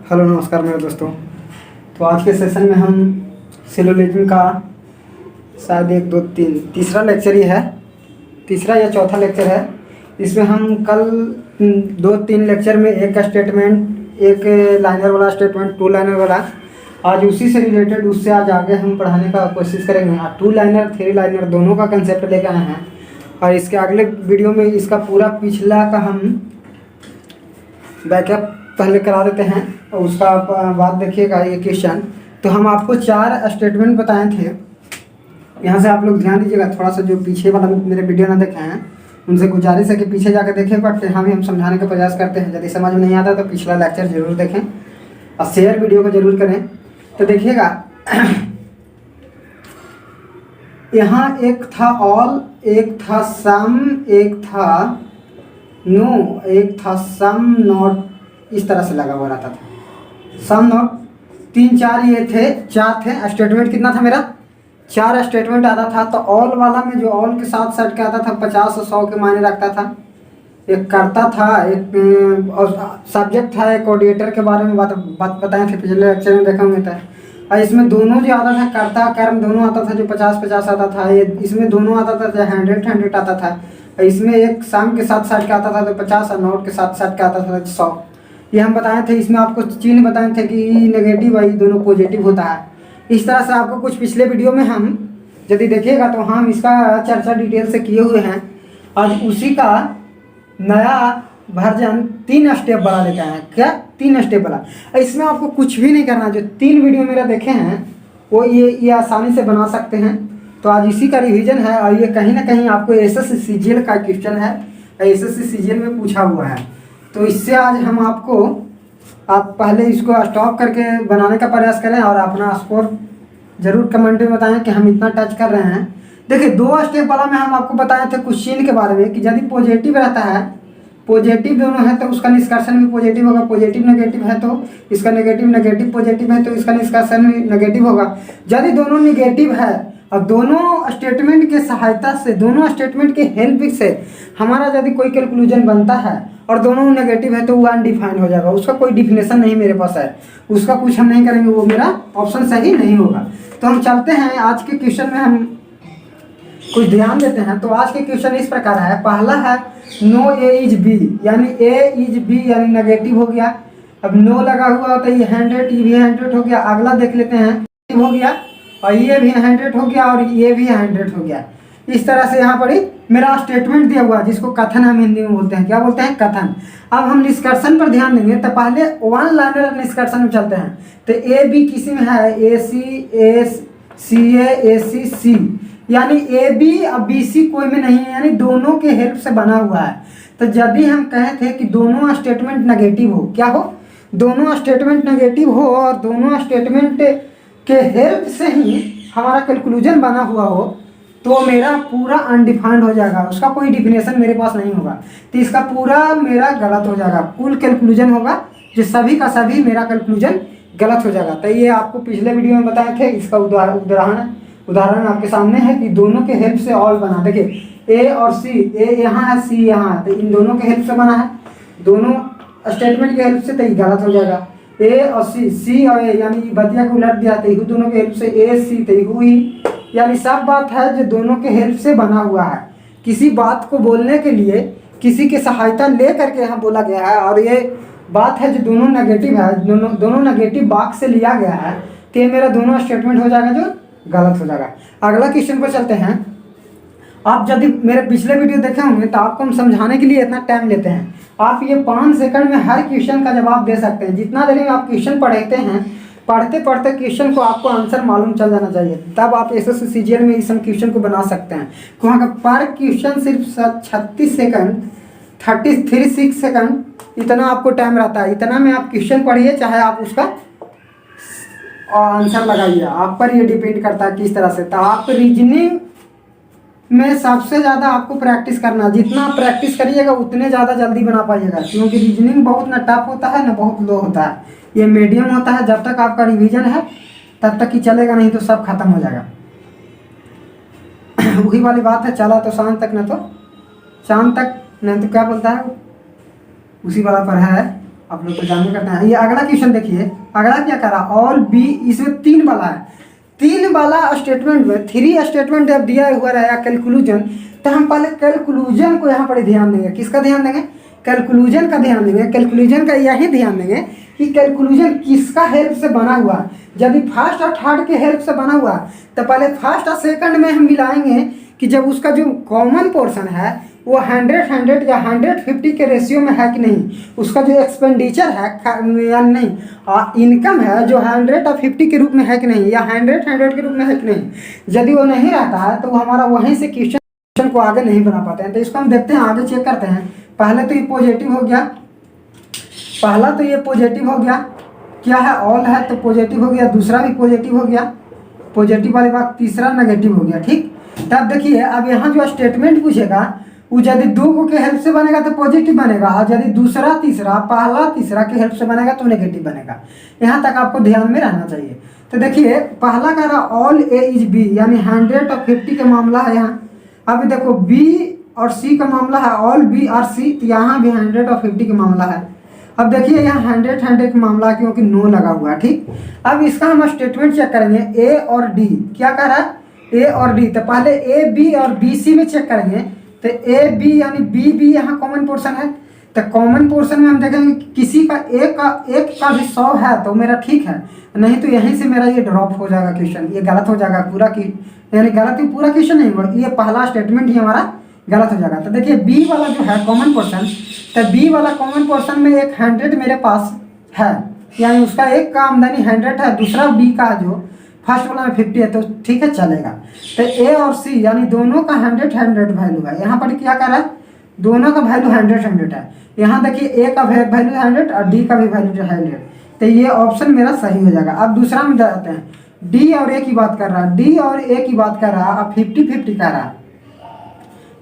Hello नमस्कार मेरे दोस्तों। तो आज के सेशन में हम सिलोजिज्म का शायद एक दो तीन तीसरा लेक्चर ही है, तीसरा या चौथा लेक्चर है। इसमें हम कल दो तीन लेक्चर में एक स्टेटमेंट, एक लाइनर वाला स्टेटमेंट, टू लाइनर वाला, आज उसी से रिलेटेड उससे आज आगे हम पढ़ाने का कोशिश करेंगे। टू लाइनर थ्री लाइनर दोनों का कंसेप्ट लेकर आए हैं और इसके अगले वीडियो में इसका पूरा पिछला का हम बैकअप पहले करा देते हैं और उसका बाद देखिएगा ये क्वेश्चन। तो हम आपको 4 स्टेटमेंट बताए थे, यहाँ से आप लोग ध्यान दीजिएगा। थोड़ा सा जो पीछे वाला मेरे वीडियो ना देखे हैं उनसे गुजारिश है कि पीछे जाकर देखें, बट यहाँ भी हम समझाने का प्रयास करते हैं। यदि समझ में नहीं आता तो पिछला लेक्चर जरूर देखें और शेयर वीडियो को जरूर करें। तो देखिएगा यहाँ एक था ऑल, एक था सम, एक था नो, एक था सम नॉट, इस तरह से लगा हुआ रहता था। सम नॉट 3-4 ये थे, 4 थे स्टेटमेंट। कितना था मेरा? 4 स्टेटमेंट आता था। तो ऑल वाला में जो ऑल के साथ सेट के आता था 50 और 100 के मायने रखता था। एक करता था, एक और सब्जेक्ट था, एक ऑडिएटर के बारे में बात बताए थे पिछले लेक्चर में, देखा होंगे। और इसमें दोनों जो आता था, कर्ता कर्म दोनों आता था, जो 50-50 आता था। ये इसमें दोनों आता था, जो 100-100 आता था। इसमें एक सम के साथ सेट के आता था तो 50 और नोट के साथ सेट के आता था 100। ये हम बताए थे। इसमें आपको चिन्ह बताए थे कि नेगेटिव आई दोनों पॉजिटिव होता है। इस तरह से आपको कुछ पिछले वीडियो में हम यदि देखिएगा तो हम इसका चर्चा डिटेल से किए हुए हैं। आज उसी का नया वर्जन 3 स्टेप वाला लेके आए हैं। क्या 3 स्टेप वाला? इसमें आपको कुछ भी नहीं करना। जो 3 वीडियो मेरा देखे हैं वो ये आसानी से बना सकते हैं। तो आज इसी का रिवीजन है और ये कहीं ना कहीं आपको एसएससी सीजीएल का क्वेश्चन है, एसएससी सीजीएल में पूछा हुआ है। तो इससे आज हम आपको, आप पहले इसको स्टॉप करके बनाने का प्रयास करें और अपना स्कोर जरूर कमेंट में बताएं कि हम इतना टच कर रहे हैं। देखिए 2 स्टेप वाला में हम आपको बताए थे कुछ चिन्ह के बारे में कि यदि पॉजिटिव रहता है, पॉजिटिव दोनों है तो उसका निष्कर्षण भी पॉजिटिव होगा। पॉजिटिव नेगेटिव है तो इसका नेगेटिव, नेगेटिव पॉजिटिव है तो इसका निष्कर्षण भी नेगेटिव होगा। यदि दोनों नेगेटिव है और दोनों स्टेटमेंट के सहायता से, दोनों स्टेटमेंट के हेल्प से हमारा यदि कोई कंक्लूजन बनता है और दोनों नेगेटिव है तो वो अनडिफाइंड हो जाएगा। उसका कोई डिफिनेशन नहीं मेरे पास है, उसका कुछ हम नहीं करेंगे, वो मेरा ऑप्शन सही नहीं होगा। तो हम चलते हैं आज के क्वेश्चन में, हम कुछ ध्यान देते हैं। तो आज के क्वेश्चन इस प्रकार है। पहला है नो ए इज बी, यानी ए इज बी यानी नेगेटिव हो गया। अब नो लगा हुआ होता है, ये 100, ये भी 100 हो गया। अगला देख लेते हैं, हो गया और ये भी 100 हो गया और ये भी 100 हो गया। इस तरह से यहाँ पर ही मेरा स्टेटमेंट दिया हुआ है, जिसको कथन हम हिंदी में बोलते हैं। क्या बोलते हैं? कथन। अब हम निष्कर्षण पर ध्यान देंगे। तो पहले 1 लाइनर निष्कर्षण में चलते हैं। तो ए बी किसी में है, ए सी, ए सी ए सी सी, यानी ए बी और बी सी कोई में नहीं है, यानी दोनों के हेल्प से बना हुआ है। तो यदि हम कहे थे कि दोनों स्टेटमेंट नेगेटिव हो, क्या हो? दोनों स्टेटमेंट नेगेटिव हो और दोनों स्टेटमेंट के हेल्प से ही हमारा कंक्लूजन बना हुआ हो, तो मेरा पूरा अनडिफाइंड हो जाएगा। उसका कोई डिफिनेशन मेरे पास नहीं होगा, तो इसका पूरा मेरा गलत हो जाएगा। कुल कंक्लूजन होगा जो सभी का सभी मेरा कंक्लूजन गलत हो जाएगा। तो ये आपको पिछले वीडियो में बताए थे। इसका उदाहरण आपके सामने है कि दोनों के हेल्प से ऑल बना। देखिए ए और सी, ए यहाँ है, सी यहाँ है, तो इन दोनों के हेल्प से बना है। दोनों स्टेटमेंट के हेल्प से तो ये गलत हो जाएगा। ए और सी, सी और ए, यानी बदिया को उलट दिया तो दोनों के हेल्प से ए सी तो ही, यानी सब बात है जो दोनों के हेल्प से बना हुआ है। किसी बात को बोलने के लिए किसी की सहायता ले करके यहाँ बोला गया है और ये बात है जो दोनों नेगेटिव है, दोनों नेगेटिव वाक्य से लिया गया है, तो ये मेरा दोनों स्टेटमेंट हो जाएगा जो गलत हो जाएगा। अगला क्वेश्चन पर चलते हैं। आप यदि मेरे पिछले वीडियो देखे होंगे तो आपको हम समझाने के लिए इतना टाइम लेते हैं। आप ये 5 सेकंड में हर क्वेश्चन का जवाब दे सकते हैं। जितना देर में आप क्वेश्चन पढ़ते हैं, पढ़ते पढ़ते क्वेश्चन को आपको आंसर मालूम चल जाना चाहिए, तब आप एसएससी सीजीएल में इस क्वेश्चन को बना सकते हैं। वहाँ का पर क्वेश्चन सिर्फ 36 सेकंड, 36 सेकंड इतना आपको टाइम रहता है। इतना में आप क्वेश्चन पढ़िए, चाहे आप उसका आंसर लगाइए, आप पर ये डिपेंड करता है किस तरह से। तो आप रीजनिंग में सबसे ज़्यादा आपको प्रैक्टिस करना, जितना आप प्रैक्टिस करिएगा उतने ज़्यादा जल्दी बना पाइएगा, क्योंकि रीजनिंग बहुत ना टफ होता है ना बहुत लो होता है, ये मीडियम होता है। जब तक आपका रिवीजन है तब तक ही चलेगा, नहीं तो सब खत्म हो जाएगा। वही वाली बात है, चला तो शाम तक, न तो शाम तक, नहीं तो क्या बोलता है, उसी वाला पर है। आप लोग तो जानते करते हैं। ये अगला क्वेश्चन देखिए, अगला क्या करा, ऑल बी, इसमें 3 वाला है, 3 वाला स्टेटमेंट में 3 स्टेटमेंट जब दिया हुआ रहेगा कैलकुलूजन, तो हम पहले कैलकुलूजन को यहाँ पर ध्यान देंगे। किसका ध्यान देंगे, कैलकुलूजन का ध्यान देंगे। कैलकुलूजन का यही ध्यान देंगे कि कैलकुलूजन किसका हेल्प से बना हुआ। यदि फर्स्ट और थर्ड के हेल्प से बना हुआ तो पहले फर्स्ट और सेकंड में हम मिलाएंगे कि जब उसका जो कॉमन पोर्शन है वो 100-100 या 150 के रेशियो में है कि नहीं, उसका जो एक्सपेंडिचर है या नहीं, इनकम है जो 150 के रूप में है कि नहीं, या 100-100 के रूप में है कि नहीं। यदि वो नहीं रहता है तो हमारा वहीं से क्वेश्चन को आगे नहीं बना पाते हैं। तो इसको हम देखते हैं, आगे चेक करते हैं। पहले तो ये पॉजिटिव हो गया, पहला तो ये पॉजिटिव हो गया, क्या है ऑल है तो पॉजिटिव हो गया, दूसरा भी पॉजिटिव हो गया, पॉजिटिव वाली बात, तीसरा नेगेटिव हो गया। ठीक, तब देखिए अब यहाँ जो स्टेटमेंट पूछेगा वो यदि 2 के हेल्प से बनेगा तो पॉजिटिव बनेगा, और यदि दूसरा तीसरा पहला तीसरा के हेल्प से बनेगा तो नेगेटिव बनेगा। यहाँ तक आपको ध्यान में रहना चाहिए। तो देखिए पहला कह रहा ऑल ए इज बी, यानी 100 और 50 का मामला है यहाँ। अभी देखो बी और सी का मामला है, ऑल बी और सी, तो यहाँ भी 100 और 50 का मामला है। अब देखिए यहाँ 100-100 का मामला है क्योंकि नो लगा हुआ है। ठीक, अब इसका हम स्टेटमेंट चेक करेंगे, ए और डी क्या कह रहा है, ए और डी। तो पहले ए बी और बी सी में चेक करेंगे, तो ए बी यानी बी बी यहाँ कॉमन पोर्शन है। तो कॉमन पोर्शन में हम देखेंगे किसी का एक का भी 100 है तो मेरा ठीक है, नहीं तो यहीं से मेरा ये ड्रॉप हो जाएगा क्वेश्चन, ये गलत हो जाएगा पूरा की, यानी गलत ही पूरा क्वेश्चन नहीं, ये पहला स्टेटमेंट ही हमारा गलत हो जाएगा। तो देखिए बी वाला जो है कॉमन पोर्शन, तो बी वाला कॉमन पोर्शन में एक 100 मेरे पास है, यानी उसका एक का आमदनी 100 है, दूसरा बी का जो फर्स्ट वाला में 50 है, तो ठीक है चलेगा। तो ए और सी यानी दोनों का 100-100 वैल्यू है। यहाँ पर क्या कर रहा है, दोनों का वैल्यू 100-100 है। यहाँ देखिए ए का वैल्यू 100 और डी का भी वैल्यू 100, तो ये ऑप्शन मेरा सही हो जाएगा। अब दूसरा में जाते हैं, डी और ए की बात कर रहा है, डी और ए की बात कर रहा है, अब 50-50 कर रहा है,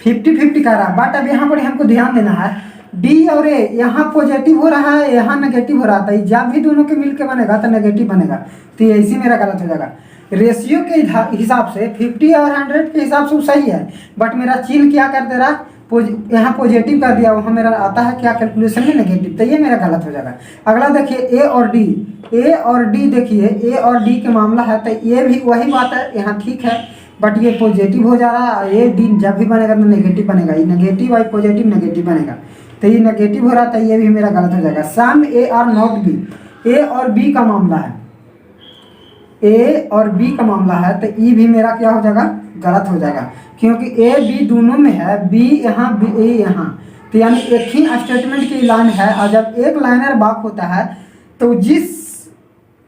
50-50 कर रहा है। बट अब यहाँ पर हमको ध्यान देना है, डी और ए यहाँ पॉजिटिव हो रहा है, यहाँ नेगेटिव हो रहा था, जब भी दोनों के मिलके बनेगा तो नेगेटिव बनेगा, तो ये इसी मेरा गलत हो जाएगा। रेशियो के हिसाब से 50 और 100 के हिसाब से सही है, बट मेरा चिन्ह क्या कर दे रहा, यहाँ पॉजिटिव कर दिया, वहाँ मेरा आता है क्या कैलकुलेशन में नेगेटिव, तो ये मेरा गलत हो जाएगा। अगला देखिए ए और डी, ए और डी देखिए ए और डी के मामला है, तो ये भी वही बात है, यहाँ ठीक है, बट ये पॉजिटिव हो जा रहा है, ए डी जब भी बनेगा तो नेगेटिव बनेगा, ये नेगेटिव और पॉजिटिव नेगेटिव बनेगा, तो ये नेगेटिव हो रहा था, ये भी मेरा गलत हो जाएगा। सम ए और नॉट बी, ए और बी का मामला है, ए और बी का मामला है, तो ई भी मेरा क्या हो जाएगा, गलत हो जाएगा, क्योंकि ए बी दोनों में है, बी यहाँ बी ए यहाँ, तो यानी एक ही स्टेटमेंट की लाइन है, और जब एक लाइनर वाक्य होता है तो जिस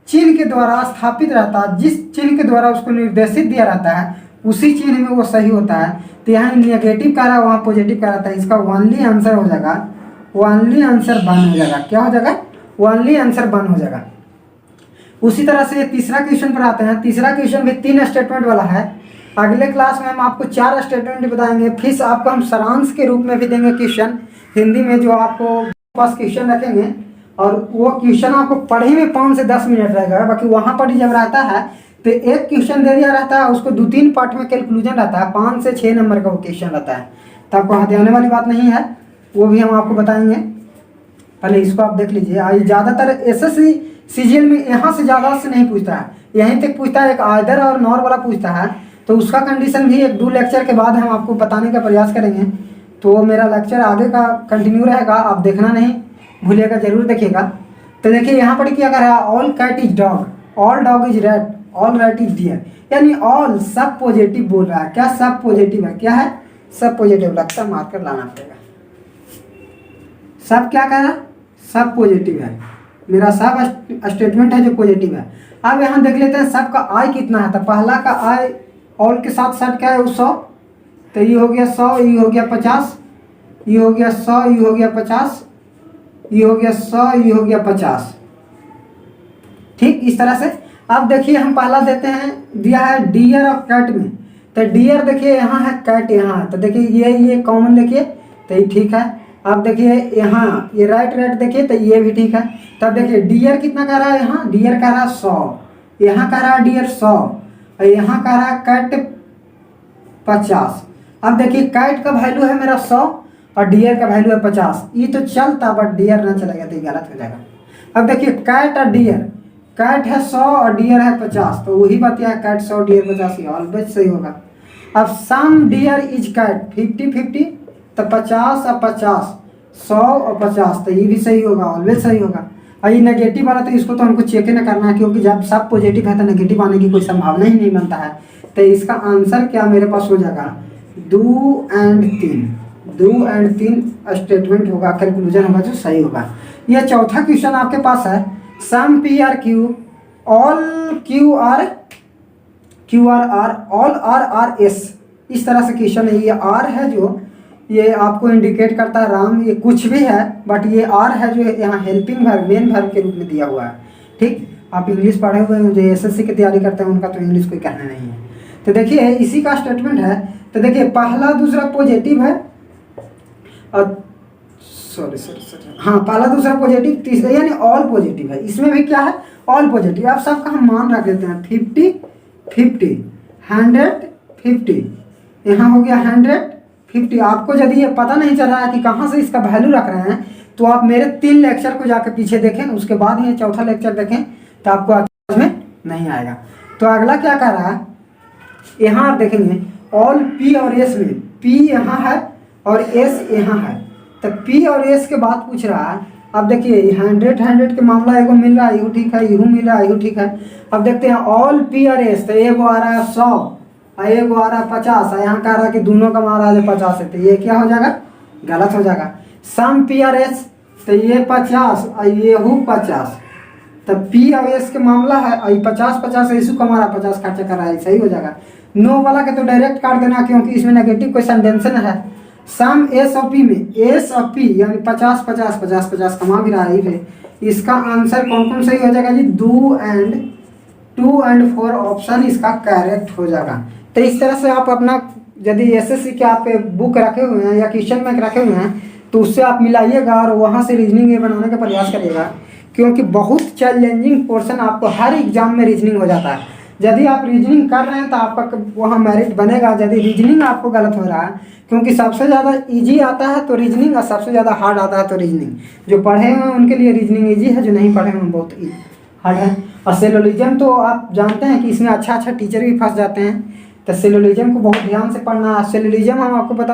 चिन्ह के द्वारा स्थापित रहता है, जिस चिन्ह के द्वारा उसको निर्देशित दिया रहता है उसी चिन्ह में वो सही होता है। तो यहाँ नेगेटिव का रहा है, वहाँ पॉजिटिव का रहता है, इसका ओनली आंसर हो जाएगा, ओनली आंसर 1 हो जाएगा। क्या हो जाएगा, ओनली आंसर 1 हो जाएगा। उसी तरह से तीसरा क्वेश्चन पर आते हैं। तीसरा क्वेश्चन भी 3 स्टेटमेंट वाला है। अगले क्लास में हम आपको 4 स्टेटमेंट बताएंगे, फिर आपको हम सारांश के रूप में भी देंगे क्वेश्चन हिंदी में, जो आपको पास क्वेश्चन रखेंगे, और वो क्वेश्चन आपको पढ़े में 5 से 10 मिनट रहेगा। बाकी वहाँ पर जब रहता है तो एक क्वेश्चन दे दिया रहता है, उसको 2-3 पार्ट में कैलकुलेशन रहता है, 5 से 6 नंबर का वो क्वेश्चन रहता है, तो आपको हाथ आने वाली बात नहीं है, वो भी हम आपको बताएंगे। पहले इसको आप देख लीजिए। आई ज़्यादातर एसएससी सीजीएल में यहाँ से ज़्यादा से नहीं पूछता है, यहीं तक पूछता है, एक आइदर और नॉर वाला पूछता है, तो उसका कंडीशन भी 1-2 लेक्चर के बाद हम आपको बताने का प्रयास करेंगे। तो मेरा लेक्चर आगे का कंटिन्यू रहेगा, आप देखना नहीं भूलिएगा, जरूर देखिएगा। तो देखिए यहाँ पर क्या कर रहा है, all cat is dog, all dog is red, all rat is deer, यानी ऑल सब पॉजिटिव बोल रहा है। क्या सब पॉजिटिव है, क्या है सब पॉजिटिव, लगता मार्कर लाना पड़ेगा। सब क्या कह रहा है, सब पॉजिटिव है, मेरा सब स्टेटमेंट है जो पॉजिटिव है। अब यहाँ देख लेते हैं सब का आय कितना है। तो पहला का आय ऑल के साथ साथ क्या है, वो 100, तो ये हो गया 100, ये हो गया 50, ये हो गया 100, ये हो गया 50, ये हो गया 100, ये हो गया 50। ठीक, इस तरह से। अब देखिए हम पहला देते हैं, दिया है डियर और कैट में, तो डियर देखिए यहाँ है, कैट यहाँ है, तो देखिए ये कॉमन देखिए, तो ये ठीक है। अब देखिए यहाँ ये राइट देखिए, तो ये भी ठीक है। तब देखिए डियर कितना कह रहा है, यहाँ डियर कह रहा है 100, यहाँ कह रहा है डियर 100, और यहाँ कह रहा है कैट 50। अब देखिए कैट का वैल्यू है मेरा 100 और डियर का वैल्यू है 50, ये तो चलता बट डियर ना चलेगा तो ये गलत हो जाएगा। अब देखिए कैट और डियर, कैट है 100 और डियर है 50, तो वही बात है, कैट 100 डियर 50, ये ऑलवेज सही होगा। अब सम डियर इज कैट 50-50, तो 50 और 50, 100 और 50, तो ये भी सही होगा, ऑलवेज सही होगा। और ये नेगेटिव वाला तो इसको तो हमको चेक ही ना करना है, क्योंकि जब सब पॉजिटिव है तो नेगेटिव आने की कोई संभावना ही नहीं बनता है। तो इसका आंसर क्या मेरे पास हो जाएगा, 2 एंड 3, 2 एंड 3 स्टेटमेंट होगा, कंक्लूजन होगा जो सही होगा। यह चौथा क्वेश्चन आपके पास है, some P R Q all Q R all R R S, इस तरह से क्वेश्चन है। ये आर है जो ये आपको इंडिकेट करता है राम, ये कुछ भी है बट ये आर है जो यहाँ हेल्पिंग वर्ब, मेन वर्ब के रूप में दिया हुआ है। ठीक, आप इंग्लिश पढ़े हुए हैं, जो एसएससी की तैयारी करते हैं उनका तो इंग्लिश कोई कहना नहीं है। तो देखिए इसी का स्टेटमेंट है। तो देखिए पहला दूसरा पॉजिटिव है और हाँ पहला दूसरा पॉजिटिव, तीसरा यानी ऑल पॉजिटिव है। इसमें भी क्या है, ऑल पॉजिटिव। आप सबका हम मान रख देते हैं 50-50, 100-50, यहाँ हो गया 100-50। आपको यदि ये पता नहीं चल रहा है कि कहाँ से इसका वैल्यू रख रहे हैं, तो आप मेरे 3 लेक्चर को जाकर पीछे देखें, उसके बाद ये चौथा लेक्चर देखें, तो आपको समझ में नहीं आएगा। तो अगला क्या कर रहा है, यहाँ आप देखेंगे ऑल पी और एस में, पी यहाँ है और एस यहाँ है, तो पी और एस के बाद पूछ रहा है। अब देखिए 100 के मामला एगो मिल रहा है, यू ठीक है, यू मिल रहा है, यू ठीक है। अब देखते हैं ऑल पी और एस, तो एगो आ रहा है 100 और एगो आ रहा है 50, यहाँ कह रहा है कि दोनों का मारा है 50 है, तो ये क्या हो जाएगा, गलत हो जाएगा। सम पी और एस, तो ये 50 और ये हूँ 50, तो पी और एस के मामला है और 50-50 इशू का मारा 50 खर्चा कर रहा है, सही हो जाएगा। नो वाला के तो डायरेक्ट काट देना, क्योंकि इसमें नेगेटिव क्वेश्चन टेंशन है। सम एस और पी में, एस और पी यानी 50-50 कमा भी रहा है, इसका आंसर कौन कौन सही हो जाएगा जी, 2 एंड 4 ऑप्शन इसका करेक्ट हो जाएगा। तो इस तरह से आप अपना यदि एसएससी के आप बुक रखे हुए हैं या क्वेश्चन बैंक रखे हुए हैं, तो उससे आप मिलाइएगा और वहाँ से रीजनिंग बनाने का प्रयास करिएगा, क्योंकि बहुत चैलेंजिंग पोर्शन आपको हर एग्जाम में रीजनिंग हो जाता है। यदि आप रीजनिंग कर रहे हैं तो आपका वहाँ मेरिट बनेगा। यदि रीजनिंग आपको गलत हो रहा है, क्योंकि सबसे ज़्यादा इजी आता है तो रीजनिंग, और सबसे ज़्यादा हार्ड आता है तो रीजनिंग। जो पढ़े हुए हैं उनके लिए रीजनिंग इजी है, जो नहीं पढ़े हुए हैं बहुत हार्ड है। और सिलोजिज्म तो आप जानते हैं कि इसमें अच्छा टीचर भी फंस जाते हैं, तो सिलोजिज्म को बहुत ध्यान से पढ़ना है। सिलोजिज्म हम आपको बता